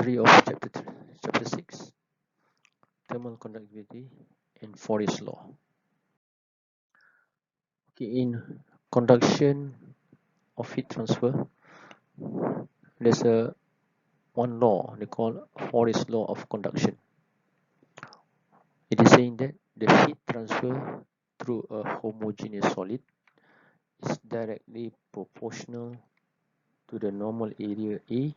3 of chapter 6, thermal conductivity and Forest law. Okay, in conduction of heat transfer, there's one law they call Forest law of conduction. It is saying that the heat transfer through a homogeneous solid is directly proportional to the normal area A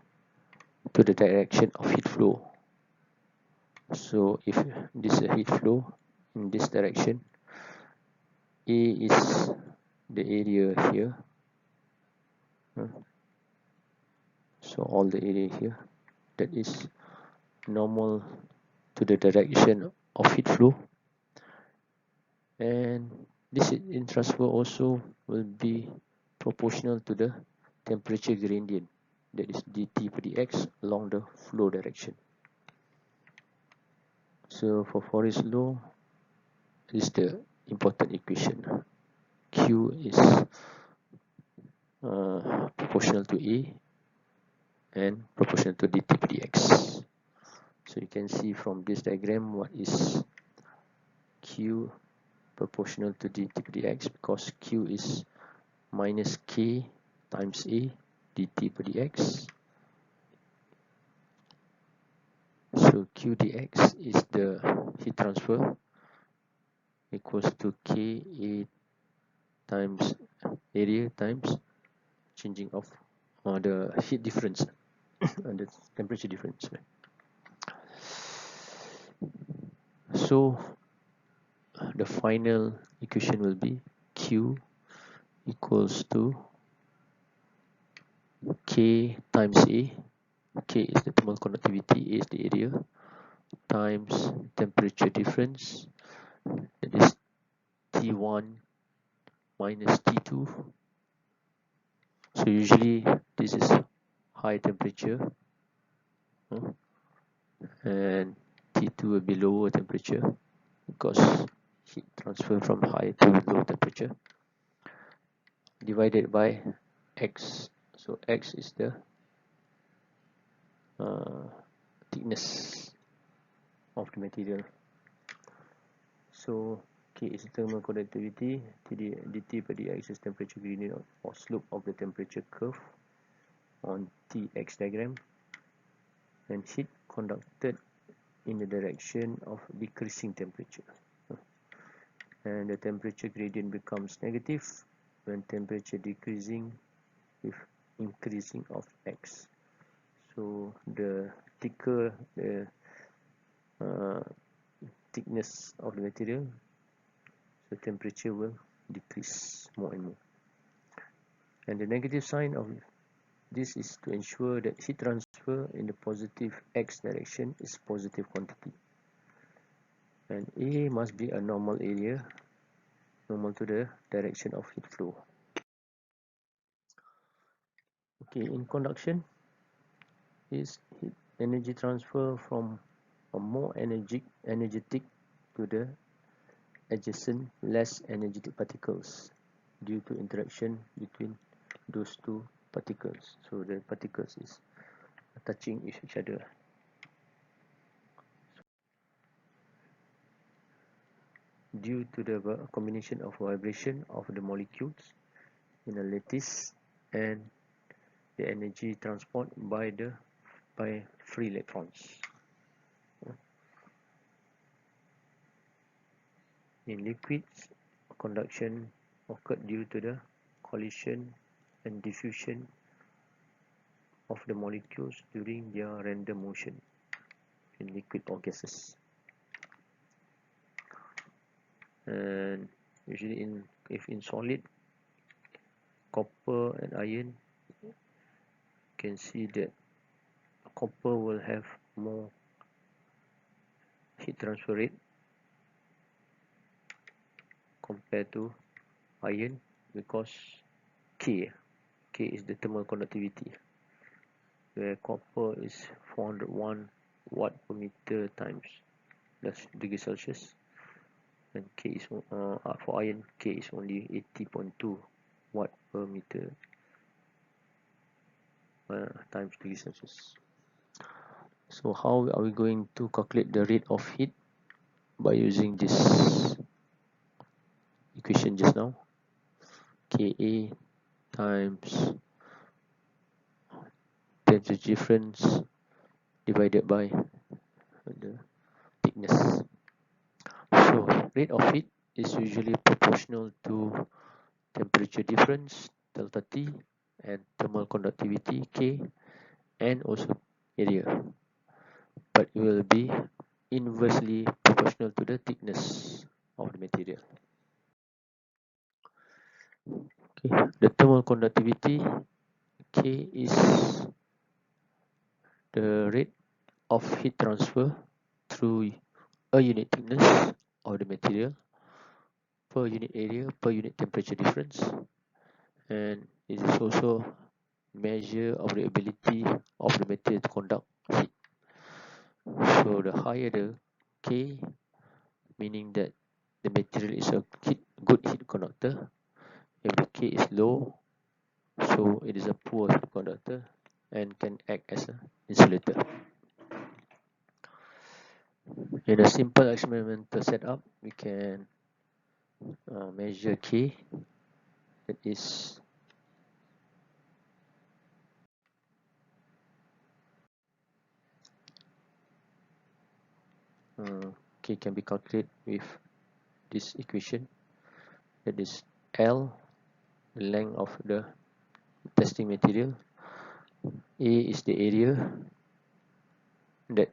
to the direction of heat flow. So if this is a heat flow in this direction, A is the area here, so all the area here, that is normal to the direction of heat flow, and this heat in transfer also will be proportional to the temperature gradient, that is dt per dx along the flow direction. So for Forest law, this is the important equation. Q is proportional to A and proportional to dt per dx. So you can see from this diagram what is Q proportional to dt per dx, because Q is minus K times A dt per dx. So Q dx is the heat transfer equals to K A times area times changing of the heat difference and the temperature difference. So the final equation will be Q equals to K times A. K is the thermal conductivity, A is the area, times temperature difference, that is T1 minus T2. So usually this is high temperature, and T2 will be lower temperature because heat transfer from high to low temperature, divided by X. So X is the thickness of the material. So K is thermal conductivity, dt per dx is temperature gradient or slope of the temperature curve on Tx diagram, and heat conducted in the direction of decreasing temperature. And the temperature gradient becomes negative when temperature decreasing with increasing of X. So the thicker the thickness of the material, the temperature will decrease more and more. And the negative sign of this is to ensure that heat transfer in the positive X direction is positive quantity, and A must be a normal area, normal to the direction of heat flow. Okay, in conduction is heat energy transfer from a more energetic to the adjacent less energetic particles due to interaction between those two particles. So the particles is touching each other. Due to the combination of vibration of the molecules in a lattice and the energy transport by free electrons. In liquids, conduction occurred due to the collision and diffusion of the molecules during their random motion in liquid or gases. And usually if in solid, copper and iron, you can see that copper will have more heat transfer rate compared to iron, because K is the thermal conductivity, where copper is 401 watt per meter times that's degree Celsius, and K is for iron, K is only 80.2 watt per meter times degree Celsius. So how are we going to calculate the rate of heat? By using this equation just now, Ka times temperature difference divided by the thickness. So rate of heat is usually proportional to temperature difference delta T and thermal conductivity K and also area, but it will be inversely proportional to the thickness of the material. Okay. The thermal conductivity K is the rate of heat transfer through a unit thickness of the material per unit area per unit temperature difference, and it is also measure of the ability of the material to conduct heat. So the higher the K, meaning that the material is a good heat conductor. If the K is low, so it is a poor heat conductor and can act as an insulator. In a simple experimental setup, we can measure K, that is K can be calculated with this equation, that is L, the length of the testing material, A is the area that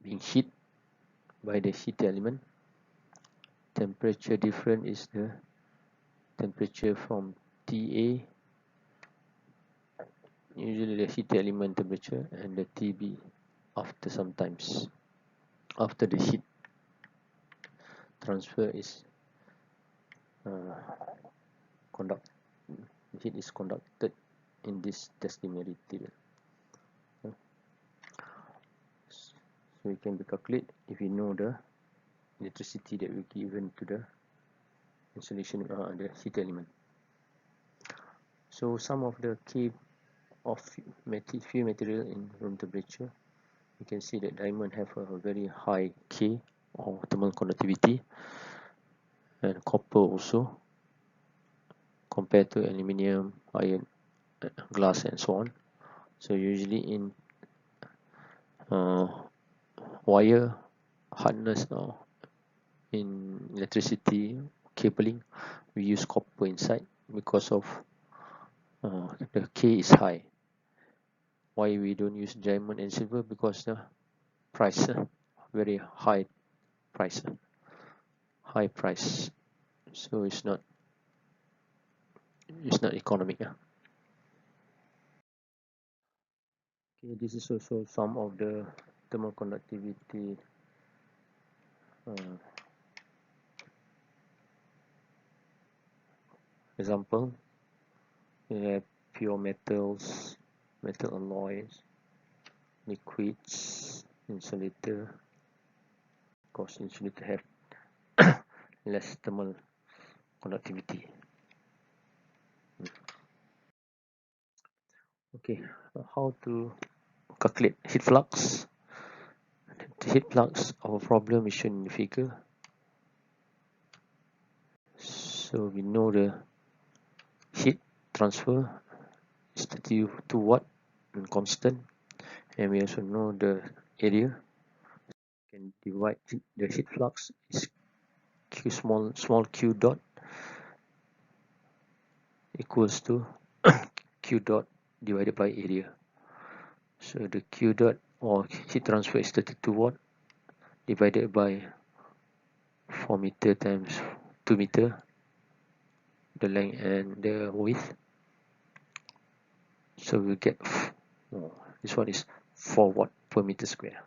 being heat by the heat element, temperature difference is the temperature from TA, usually the heat element temperature, and the TB after sometimes after the heat transfer is conduct heat is conducted in this testing material. So we can be calculate if we know the electricity that we given to the insulation the heat element. So some of the key of few material in room temperature, you can see that diamond have a very high K or thermal conductivity, and copper also compared to aluminium, iron, glass, and so on. So usually in wire hardness or in electricity cabling, we use copper inside because of the K is high. Why we don't use diamond and silver? Because the price very high price, so it's not economic. Okay, this is also some of the thermal conductivity example. We have pure metals, metal alloys, liquids, insulator. Of course, insulator have less thermal conductivity. Okay, how to calculate heat flux? The heat flux of a problem is shown in the figure. So we know the heat transfer is 32 watt and constant, and we also know the area. We can divide the heat flux is q small q dot equals to q dot divided by area. So the q dot or heat transfer is 32 watt divided by 4 meter times 2 meter, the length and the width. So we get this one is 4 watt per meter square.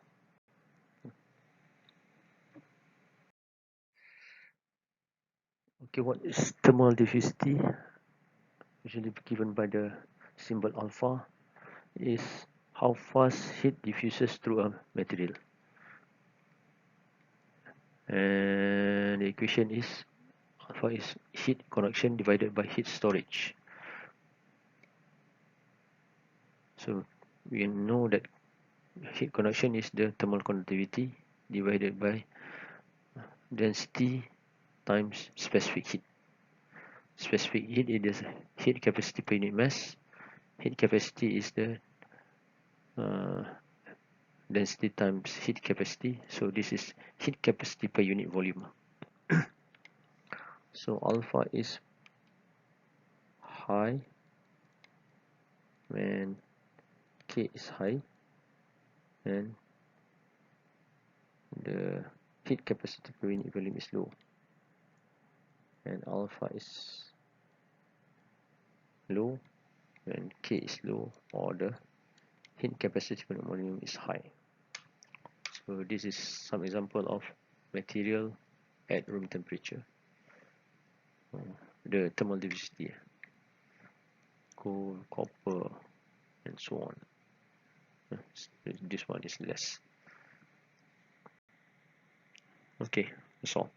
Okay, what is thermal diffusivity? Usually given by the symbol alpha, is how fast heat diffuses through a material, and the equation is alpha is heat conduction divided by heat storage. So we know that heat conduction is the thermal conductivity divided by density times specific heat. Specific heat is the heat capacity per unit mass. Heat capacity is the density times heat capacity. So this is heat capacity per unit volume. So alpha is high when K is high and the heat capacity per unit volume is low, and alpha is low when K is low or the heat capacity per unit volume is high. So this is some example of material at room temperature. The thermal diversity, gold, copper, and so on. This one is less. Okay, that's all.